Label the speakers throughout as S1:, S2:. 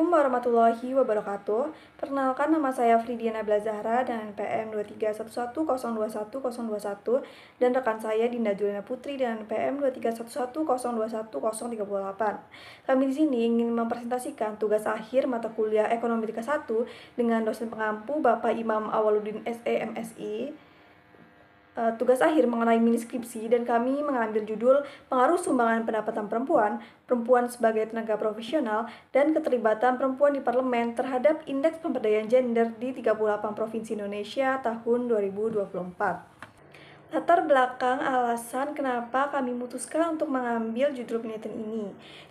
S1: Assalamualaikum warahmatullahi wabarakatuh. Perkenalkan, nama saya Fridiana Bella Zahra dengan NPM 23110210021 dan rekan saya Dinda Juliana Putri dengan NPM 23110210038. Kami di sini ingin mempresentasikan tugas akhir mata kuliah Ekonomi tingkat 1 dengan dosen pengampu Bapak Imam Awaludin SE MSI. Tugas akhir mengenai mini skripsi, dan kami mengambil judul Pengaruh Sumbangan Pendapatan Perempuan, Perempuan sebagai Tenaga Profesional, dan Keterlibatan Perempuan di Parlemen terhadap Indeks Pemberdayaan Gender di 38 Provinsi Indonesia tahun 2024. Latar belakang alasan kenapa kami memutuskan untuk mengambil judul penelitian ini.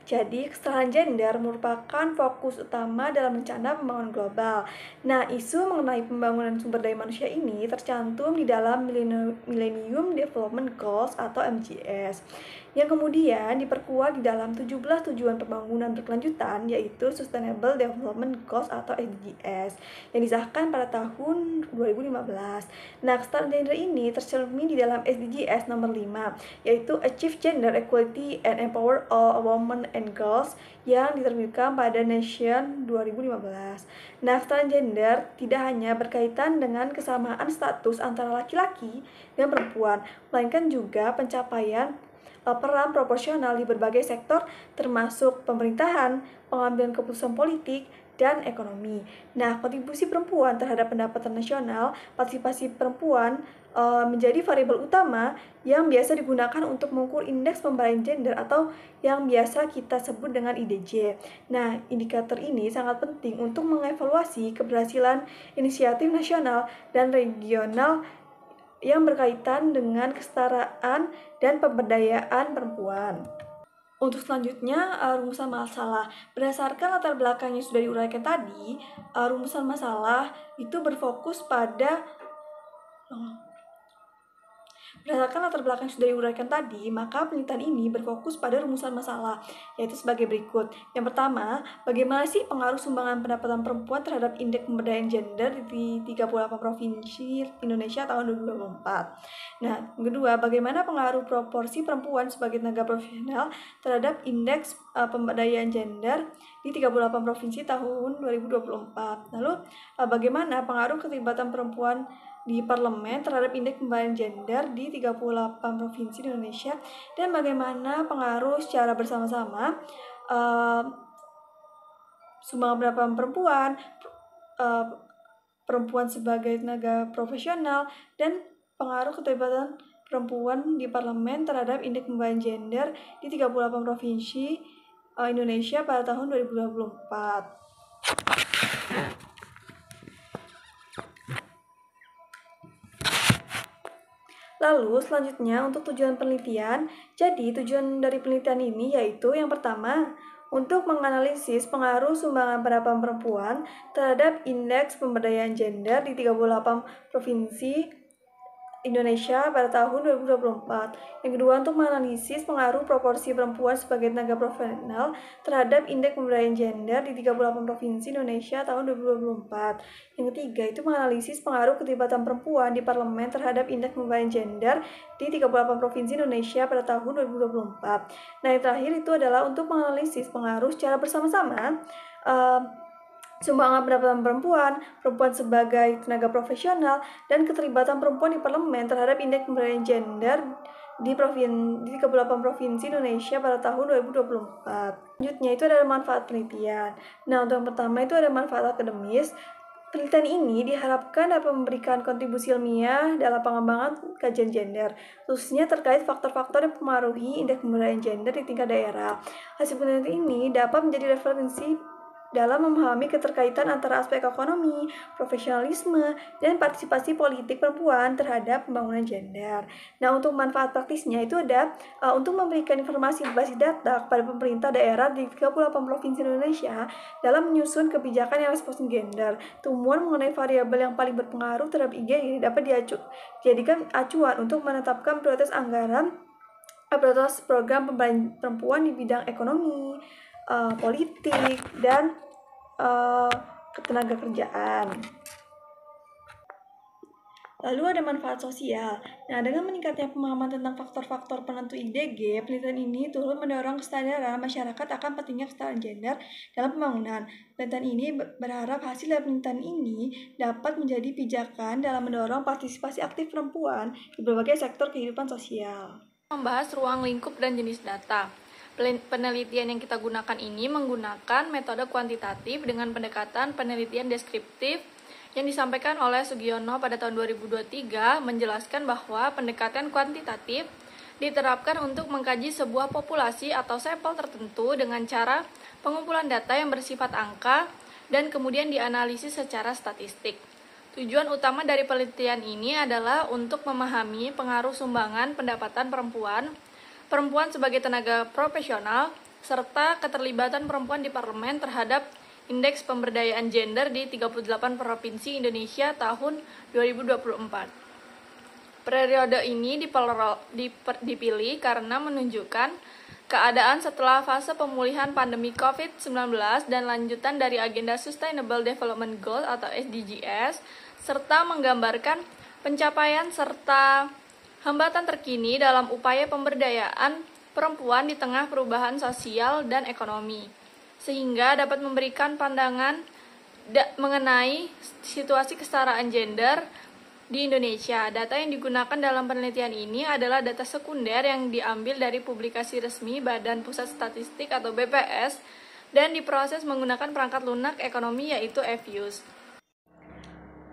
S1: Jadi, kesetaraan gender merupakan fokus utama dalam rencana pembangunan global. Nah, isu mengenai pembangunan sumber daya manusia ini tercantum di dalam Millennium Development Goals atau MGS, yang kemudian diperkuat di dalam 17 tujuan pembangunan berkelanjutan, yaitu Sustainable Development Goals atau SDGs, yang disahkan pada tahun 2015. Nah, kesetaraan gender ini tercermin di dalam SDGs nomor 5, yaitu Achieve Gender Equality and Empower All Women and Girls, yang diterbitkan pada Nation 2015. Nah, kesetaraan gender tidak hanya berkaitan dengan kesamaan status antara laki-laki dan perempuan, melainkan juga pencapaian peran proporsional di berbagai sektor termasuk pemerintahan, pengambilan keputusan politik, dan ekonomi. Nah, kontribusi perempuan terhadap pendapatan nasional, partisipasi perempuan menjadi variabel utama yang biasa digunakan untuk mengukur indeks pemberdayaan gender atau yang biasa kita sebut dengan IDG. Nah, indikator ini sangat penting untuk mengevaluasi keberhasilan inisiatif nasional dan regional yang berkaitan dengan kesetaraan dan pemberdayaan perempuan. Untuk selanjutnya, rumusan masalah. Berdasarkan latar belakang yang sudah diuraikan tadi, rumusan masalah itu berfokus pada Berdasarkan latar belakang yang sudah diuraikan tadi, maka penelitian ini berfokus pada rumusan masalah, yaitu sebagai berikut. Yang pertama, bagaimana sih pengaruh sumbangan pendapatan perempuan terhadap indeks pemberdayaan gender di 38 provinsi Indonesia tahun 2024? Nah, yang kedua, bagaimana pengaruh proporsi perempuan sebagai tenaga profesional terhadap indeks pemberdayaan gender di 38 provinsi tahun 2024? Lalu, bagaimana pengaruh keterlibatan perempuan di parlemen terhadap indeks pemberdayaan gender di 38 provinsi di Indonesia, dan bagaimana pengaruh secara bersama-sama sumbangan pendapatan perempuan, perempuan sebagai tenaga profesional, dan pengaruh keterlibatan perempuan di parlemen terhadap indeks pemberdayaan gender di 38 provinsi Indonesia pada tahun 2024. Lalu selanjutnya untuk tujuan penelitian. Jadi tujuan dari penelitian ini yaitu yang pertama, untuk menganalisis pengaruh sumbangan pendapatan perempuan terhadap indeks pemberdayaan gender di 38 provinsi Indonesia pada tahun 2024. Yang kedua, untuk menganalisis pengaruh proporsi perempuan sebagai tenaga profesional terhadap indeks pemberdayaan gender di 38 provinsi Indonesia tahun 2024. Yang ketiga, itu menganalisis pengaruh keterlibatan perempuan di parlemen terhadap indeks pemberdayaan gender di 38 provinsi Indonesia pada tahun 2024. Nah, yang terakhir itu adalah untuk menganalisis pengaruh secara bersama-sama sumbangan pendapatan perempuan sebagai tenaga profesional, dan keterlibatan perempuan di parlemen terhadap indeks pemberdayaan gender di 38 provinsi Indonesia pada tahun 2024. Selanjutnya itu adalah manfaat penelitian. Nah, untuk yang pertama itu ada manfaat akademis. Penelitian ini diharapkan dapat memberikan kontribusi ilmiah dalam pengembangan kajian gender, khususnya terkait faktor-faktor yang mempengaruhi indeks pemberdayaan gender di tingkat daerah. Hasil penelitian ini dapat menjadi referensi dalam memahami keterkaitan antara aspek ekonomi, profesionalisme, dan partisipasi politik perempuan terhadap pembangunan gender. Nah, untuk manfaat praktisnya itu ada untuk memberikan informasi berbasis data kepada pemerintah daerah di 38 provinsi Indonesia dalam menyusun kebijakan yang responsif gender. Temuan mengenai variabel yang paling berpengaruh terhadap IG ini dapat dijadikan acuan untuk menetapkan prioritas anggaran, prioritas program pemberdayaan perempuan di bidang ekonomi, politik, dan ketenaga kerjaan. Lalu ada manfaat sosial. Nah, dengan meningkatnya pemahaman tentang faktor-faktor penentu IDG, penelitian ini turut mendorong kesadaran masyarakat akan pentingnya kesetaraan gender dalam pembangunan. Penelitian ini berharap hasil dari penelitian ini dapat menjadi pijakan dalam mendorong partisipasi aktif perempuan di berbagai sektor kehidupan sosial.
S2: Membahas ruang lingkup dan jenis data. Penelitian yang kita gunakan ini menggunakan metode kuantitatif dengan pendekatan penelitian deskriptif yang disampaikan oleh Sugiono pada tahun 2023 menjelaskan bahwa pendekatan kuantitatif diterapkan untuk mengkaji sebuah populasi atau sampel tertentu dengan cara pengumpulan data yang bersifat angka dan kemudian dianalisis secara statistik. Tujuan utama dari penelitian ini adalah untuk memahami pengaruh sumbangan pendapatan perempuan sebagai tenaga profesional, serta keterlibatan perempuan di parlemen terhadap indeks pemberdayaan gender di 38 provinsi Indonesia tahun 2024. Periode ini dipilih karena menunjukkan keadaan setelah fase pemulihan pandemi COVID-19 dan lanjutan dari agenda Sustainable Development Goals atau SDGs, serta menggambarkan pencapaian serta hambatan terkini dalam upaya pemberdayaan perempuan di tengah perubahan sosial dan ekonomi, sehingga dapat memberikan pandangan mengenai situasi kesetaraan gender di Indonesia. Data yang digunakan dalam penelitian ini adalah data sekunder yang diambil dari publikasi resmi Badan Pusat Statistik atau BPS dan diproses menggunakan perangkat lunak ekonomi yaitu EFUS.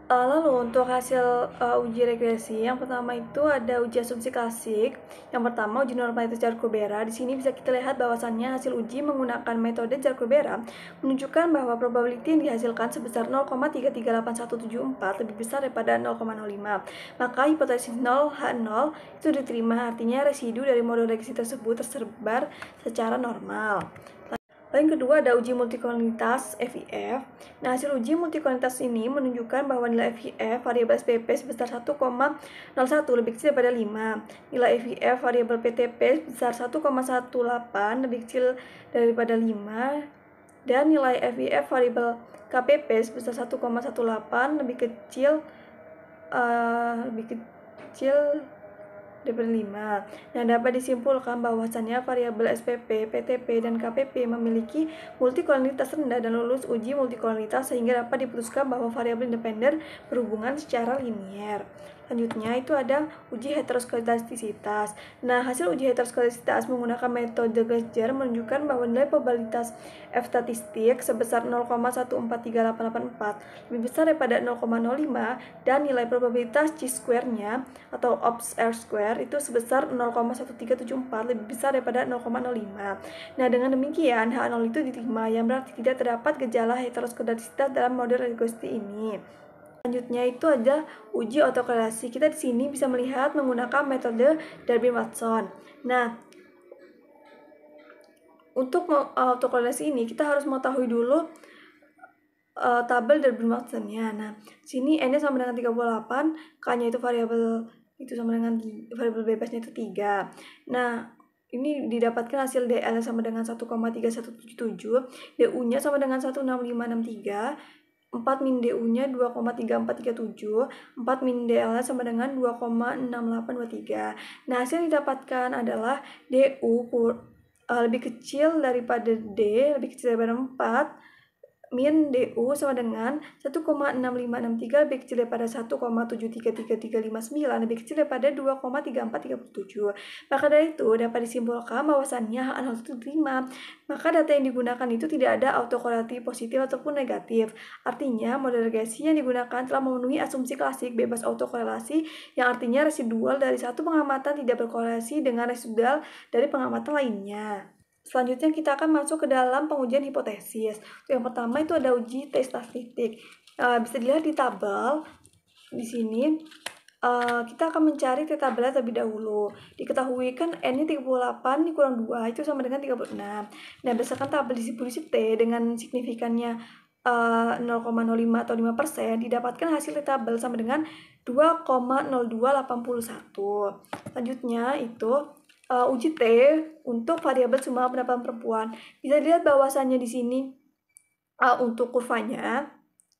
S1: Lalu untuk hasil uji regresi, yang pertama itu ada uji asumsi klasik. Yang pertama uji normalitas Jar-Corbera. Di sini bisa kita lihat bahwasannya hasil uji menggunakan metode Jar-Corbera menunjukkan bahwa probability yang dihasilkan sebesar 0,338174 lebih besar daripada 0,05. Maka hipotesis 0H0 itu diterima, artinya residu dari model regresi tersebut tersebar secara normal. Yang kedua ada uji multikolonialitas FIF. Nah, hasil uji multikolonialitas ini menunjukkan bahwa nilai FIF variabel SPP sebesar 1,01 lebih kecil daripada 5. Nilai FIF variabel PTP sebesar 1,18 lebih kecil daripada 5. Dan nilai FIF variabel KPP sebesar 1,18 lebih kecil daripada 5. Nah, dapat disimpulkan bahwasannya variabel SPP, PTP, dan KPP memiliki multikolonialitas rendah dan lulus uji multikolonialitas sehingga dapat diputuskan bahwa variabel independen berhubungan secara linier. Selanjutnya itu ada uji heteroskedastisitas. Nah, hasil uji heteroskedastisitas menggunakan metode Gleiser menunjukkan bahwa nilai probabilitas F statistik sebesar 0,143884 lebih besar daripada 0,05 dan nilai probabilitas chi-square-nya atau ops R-square itu sebesar 0,1374 lebih besar daripada 0,05. Nah, dengan demikian H0 itu diterima, yang berarti tidak terdapat gejala heteroskedastisitas dalam model regresi ini. Selanjutnya itu ada uji autokorelasi. Kita di sini bisa melihat menggunakan metode Darby-Watson. Nah, untuk autokorelasi ini kita harus mengetahui dulu tabel Darby-Watson-nya. Nah, sini n-nya sama dengan 38, k-nya itu variabel itu sama dengan variabel bebasnya itu 3. Nah, ini didapatkan hasil DL sama dengan 1,3177, DU-nya sama dengan 16563, 4 min DU-nya 2,3437, 4 min DL-nya sama dengan 2,6823. Nah, hasil yang didapatkan adalah DU lebih kecil daripada D, lebih kecil daripada 4, min DU sama dengan 1,6563 lebih kecil daripada 1,733359 lebih kecil daripada 2,3437. Maka dari itu dapat disimpulkan bahwasannya H0 itu diterima. Maka data yang digunakan itu tidak ada autokorelasi positif ataupun negatif. Artinya model regresi yang digunakan telah memenuhi asumsi klasik bebas autokorelasi, yang artinya residual dari satu pengamatan tidak berkorelasi dengan residual dari pengamatan lainnya. Selanjutnya kita akan masuk ke dalam pengujian hipotesis. Yang pertama itu ada uji T statistik. Bisa dilihat di tabel di sini. Kita akan mencari T tabelnya terlebih dahulu. Diketahui kan N-nya 38 dikurang 2 itu sama dengan 36. Nah, berdasarkan tabel distribusi T dengan signifikannya 0,05 atau 5%, didapatkan hasil T tabel sama dengan 2,0281. Selanjutnya itu uji T untuk variabel sumbangan pendapatan perempuan. Bisa dilihat bahwasannya di sini untuk kurvanya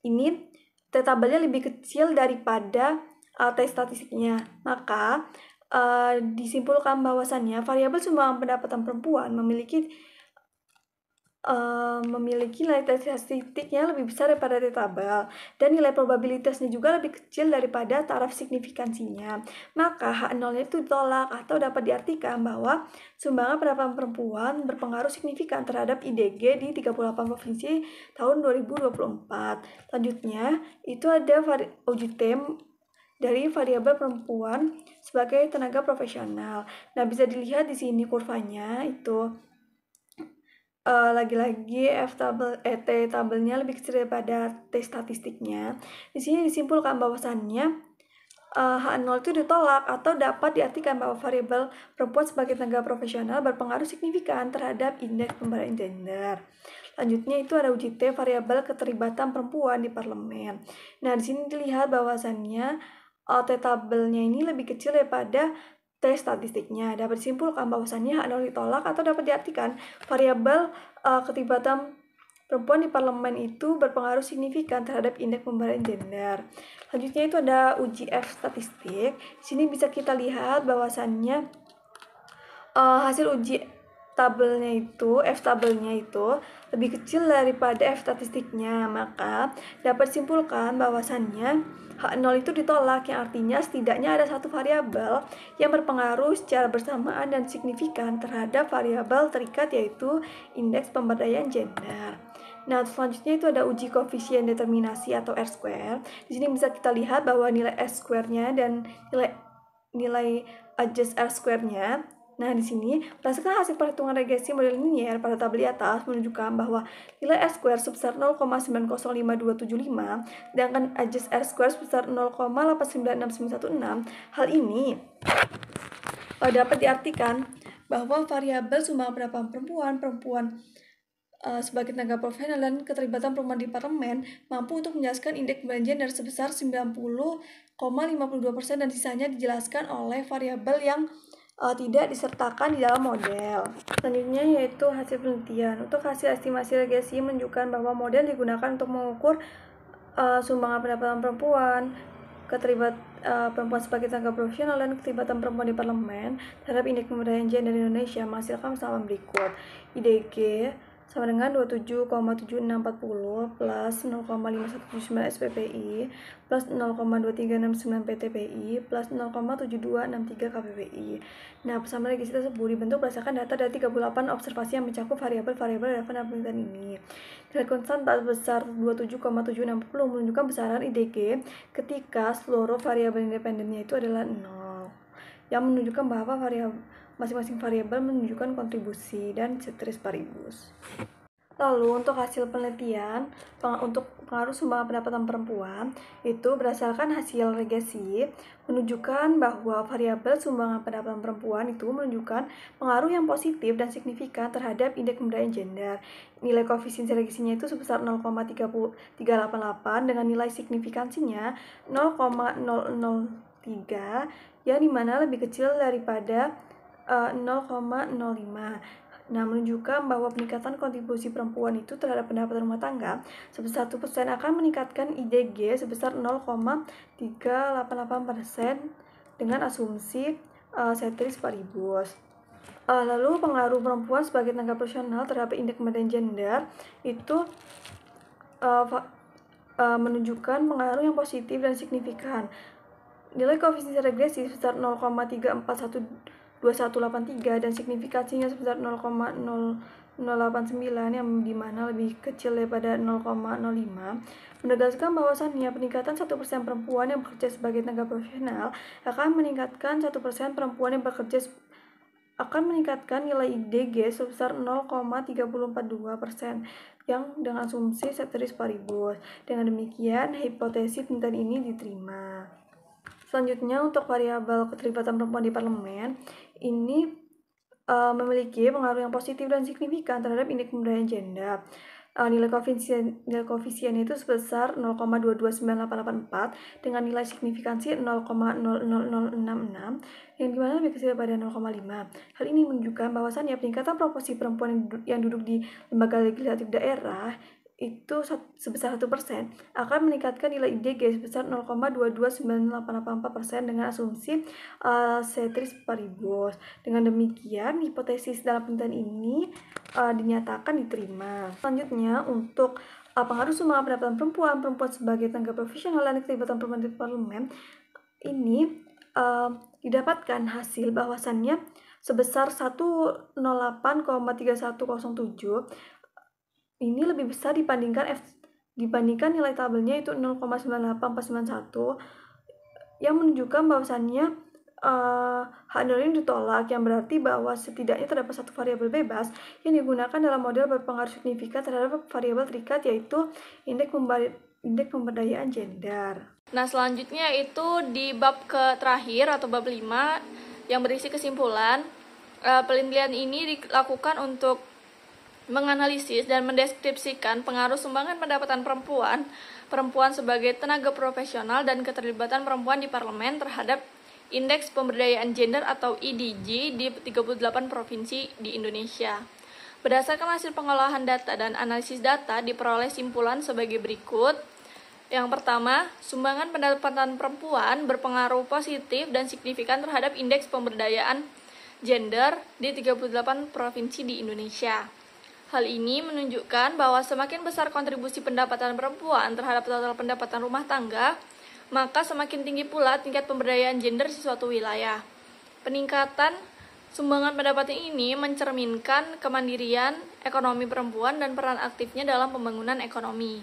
S1: ini T tabelnya lebih kecil daripada tes statistiknya. Maka disimpulkan bahwasannya variabel sumbangan pendapatan perempuan memiliki nilai tes statistiknya lebih besar daripada tabel, dan nilai probabilitasnya juga lebih kecil daripada taraf signifikansinya. Maka H0 itu ditolak, atau dapat diartikan bahwa sumbangan pendapatan perempuan berpengaruh signifikan terhadap IDG di 38 provinsi tahun 2024. Selanjutnya, itu ada uji dari variabel perempuan sebagai tenaga profesional. Nah, bisa dilihat di sini kurvanya itu lagi-lagi T tabelnya lebih kecil daripada T statistiknya. Di sini disimpulkan bahwasannya H0 itu ditolak, atau dapat diartikan bahwa variabel perempuan sebagai tenaga profesional berpengaruh signifikan terhadap indeks pemberdayaan gender. Selanjutnya itu ada uji T variabel keterlibatan perempuan di parlemen. Nah, di sini dilihat bahwasannya T tabelnya ini lebih kecil daripada T statistiknya. Dapat disimpulkan bahwasannya H0 ditolak, atau dapat diartikan variabel keterlibatan perempuan di parlemen itu berpengaruh signifikan terhadap indeks pemberdayaan gender. Selanjutnya itu ada uji F statistik. Di sini bisa kita lihat bahwasannya hasil uji F tabelnya itu lebih kecil daripada F statistiknya. Maka dapat disimpulkan bahwasannya H0 itu ditolak, yang artinya setidaknya ada satu variabel yang berpengaruh secara bersamaan dan signifikan terhadap variabel terikat, yaitu indeks pemberdayaan gender. Nah, selanjutnya itu ada uji koefisien determinasi atau R-square. Di sini bisa kita lihat bahwa nilai S-square-nya dan nilai adjust R-square-nya. Nah, di sini berdasarkan hasil perhitungan regresi model linier pada tabel di atas menunjukkan bahwa nilai R-square sebesar 0,905275, sedangkan adjust R-square sebesar 0,896916. Hal ini dapat diartikan bahwa variabel sumbangan pendapatan perempuan sebagai tenaga profesional dan keterlibatan perempuan di parlemen mampu untuk menjelaskan indeks pemberdayaan gender sebesar 90,52%, dan sisanya dijelaskan oleh variabel yang tidak disertakan di dalam model. Selanjutnya yaitu hasil penelitian. Untuk hasil estimasi regresi menunjukkan bahwa model digunakan untuk mengukur sumbangan pendapatan perempuan, keterlibatan perempuan sebagai tenaga profesional, dan keterlibatan perempuan di parlemen terhadap indeks pemberdayaan gender di Indonesia menghasilkan sama berikut. IDG sama dengan 27,7640 plus 0,5179 SPPI plus 0,2369 PTPI plus 0,7263 KPPI. Nah, persamaan regresi tersebut dibentuk berdasarkan data dari 38 observasi yang mencakup variabel-variabel relevan dalam penelitian ini. Nilai konstan besar 27,760 menunjukkan besaran IDG ketika seluruh variabel independennya itu adalah 0, yang menunjukkan bahwa masing-masing variabel menunjukkan kontribusi dan ceteris paribus. Lalu untuk hasil penelitian untuk pengaruh sumbangan pendapatan perempuan itu berdasarkan hasil regresi menunjukkan bahwa variabel sumbangan pendapatan perempuan itu menunjukkan pengaruh yang positif dan signifikan terhadap indeks pemberdayaan gender. Nilai koefisien regresinya itu sebesar 0,388 dengan nilai signifikansinya 0,003, yang dimana lebih kecil daripada 0,05. Nah, menunjukkan bahwa peningkatan kontribusi perempuan itu terhadap pendapatan rumah tangga sebesar 1% akan meningkatkan IDG sebesar 0,388% dengan asumsi ceteris paribus. Lalu pengaruh perempuan sebagai tenaga profesional terhadap indeks pemberdayaan gender itu menunjukkan pengaruh yang positif dan signifikan. Nilai koefisien regresi sebesar 0,3412183 dan signifikansinya sebesar 0,0089, yang dimana lebih kecil daripada 0,05, menegaskan bahwasannya peningkatan 1% perempuan yang bekerja sebagai tenaga profesional akan meningkatkan 1% perempuan yang bekerja meningkatkan nilai IDG sebesar 0,3042%, yang dengan asumsi ceteris paribus. Dengan demikian, hipotesis penelitian ini diterima. Selanjutnya untuk variabel keterlibatan perempuan di parlemen ini memiliki pengaruh yang positif dan signifikan terhadap indeks pemberdayaan gender. Nilai koefisien itu sebesar 0,229884 dengan nilai signifikansi 0,00066, yang dimana lebih kecil daripada 0,5. Hal ini menunjukkan bahwasannya peningkatan proporsi perempuan yang duduk di lembaga legislatif daerah itu sebesar 1% akan meningkatkan nilai IDG sebesar 0,229884% dengan asumsi ceteris paribus. Dengan demikian, hipotesis dalam penelitian ini dinyatakan diterima. Selanjutnya, untuk pengaruh sumbangan pendapatan perempuan sebagai tenaga profesional dan keterlibatan perempuan di parlemen ini didapatkan hasil bahwasannya sebesar 108,3107 ini lebih besar dibandingkan nilai tabelnya itu 0,98491 yang menunjukkan bahwasannya hak nol ini ditolak, yang berarti bahwa setidaknya terdapat satu variabel bebas yang digunakan dalam model berpengaruh signifikan terhadap variabel terikat, yaitu indeks pemberdayaan gender.
S2: Nah, selanjutnya itu di bab terakhir atau bab 5 yang berisi kesimpulan. Penelitian ini dilakukan untuk menganalisis dan mendeskripsikan pengaruh sumbangan pendapatan perempuan sebagai tenaga profesional dan keterlibatan perempuan di parlemen terhadap indeks pemberdayaan gender atau IDG di 38 provinsi di Indonesia. Berdasarkan hasil pengolahan data dan analisis data diperoleh simpulan sebagai berikut. Yang pertama, sumbangan pendapatan perempuan berpengaruh positif dan signifikan terhadap indeks pemberdayaan gender di 38 provinsi di Indonesia. Hal ini menunjukkan bahwa semakin besar kontribusi pendapatan perempuan terhadap total pendapatan rumah tangga, maka semakin tinggi pula tingkat pemberdayaan gender di suatu wilayah. Peningkatan sumbangan pendapatan ini mencerminkan kemandirian ekonomi perempuan dan peran aktifnya dalam pembangunan ekonomi.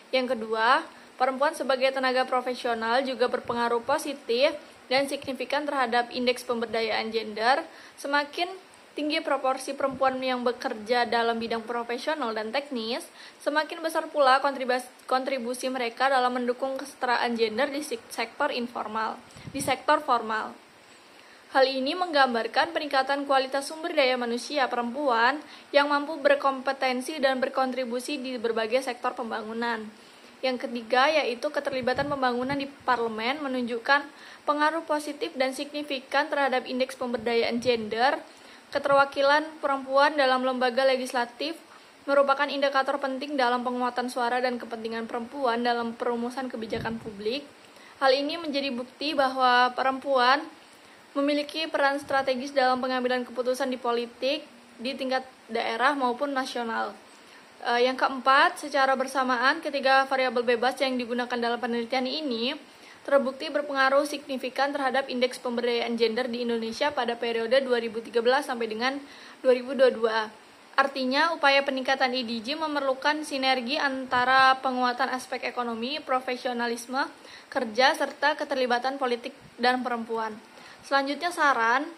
S2: Yang kedua, perempuan sebagai tenaga profesional juga berpengaruh positif dan signifikan terhadap indeks pemberdayaan gender. Semakin tinggi proporsi perempuan yang bekerja dalam bidang profesional dan teknis, semakin besar pula kontribusi mereka dalam mendukung kesetaraan gender di sektor formal. Hal ini menggambarkan peningkatan kualitas sumber daya manusia perempuan yang mampu berkompetensi dan berkontribusi di berbagai sektor pembangunan. Yang ketiga, yaitu keterlibatan pembangunan di parlemen menunjukkan pengaruh positif dan signifikan terhadap indeks pemberdayaan gender. Keterwakilan perempuan dalam lembaga legislatif merupakan indikator penting dalam penguatan suara dan kepentingan perempuan dalam perumusan kebijakan publik. Hal ini menjadi bukti bahwa perempuan memiliki peran strategis dalam pengambilan keputusan di politik di tingkat daerah maupun nasional. Yang keempat, secara bersamaan ketiga variabel bebas yang digunakan dalam penelitian ini terbukti berpengaruh signifikan terhadap indeks pemberdayaan gender di Indonesia pada periode 2013 sampai dengan 2022. Artinya, upaya peningkatan IDG memerlukan sinergi antara penguatan aspek ekonomi, profesionalisme, kerja, serta keterlibatan politik dan perempuan. Selanjutnya saran.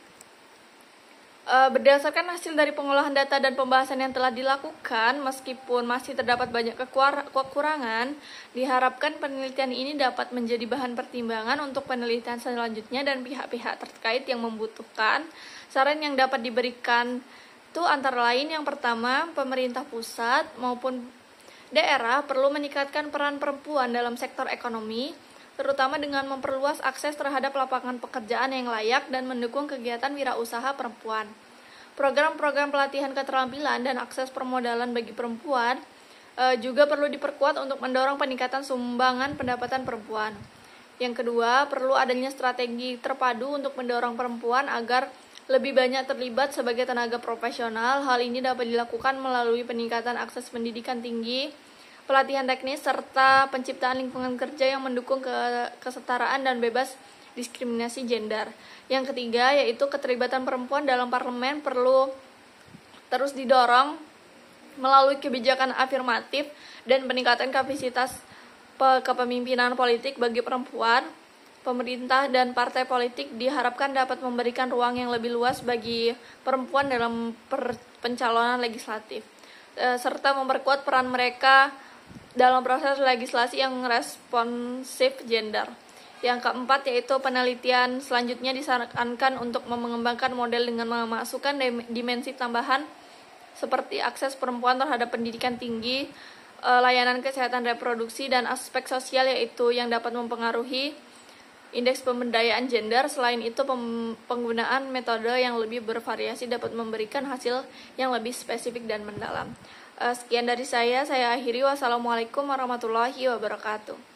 S2: Berdasarkan hasil dari pengolahan data dan pembahasan yang telah dilakukan, meskipun masih terdapat banyak kekurangan, diharapkan penelitian ini dapat menjadi bahan pertimbangan untuk penelitian selanjutnya dan pihak-pihak terkait yang membutuhkan. Saran yang dapat diberikan itu antara lain yang pertama, pemerintah pusat maupun daerah perlu meningkatkan peran perempuan dalam sektor ekonomi, terutama dengan memperluas akses terhadap lapangan pekerjaan yang layak dan mendukung kegiatan wirausaha perempuan. Program-program pelatihan keterampilan dan akses permodalan bagi perempuan juga perlu diperkuat untuk mendorong peningkatan sumbangan pendapatan perempuan. Yang kedua, perlu adanya strategi terpadu untuk mendorong perempuan agar lebih banyak terlibat sebagai tenaga profesional. Hal ini dapat dilakukan melalui peningkatan akses pendidikan tinggi, pelatihan teknis, serta penciptaan lingkungan kerja yang mendukung kesetaraan dan bebas diskriminasi gender. Yang ketiga, yaitu keterlibatan perempuan dalam parlemen perlu terus didorong melalui kebijakan afirmatif dan peningkatan kapasitas kepemimpinan politik bagi perempuan. Pemerintah dan partai politik diharapkan dapat memberikan ruang yang lebih luas bagi perempuan dalam pencalonan legislatif, serta memperkuat peran mereka dalam proses legislasi yang responsif gender. Yang keempat, yaitu penelitian selanjutnya disarankan untuk mengembangkan model dengan memasukkan dimensi tambahan seperti akses perempuan terhadap pendidikan tinggi, layanan kesehatan reproduksi, dan aspek sosial yaitu yang dapat mempengaruhi indeks pemberdayaan gender. Selain itu, penggunaan metode yang lebih bervariasi dapat memberikan hasil yang lebih spesifik dan mendalam. Sekian dari saya akhiri. Wassalamualaikum warahmatullahi wabarakatuh.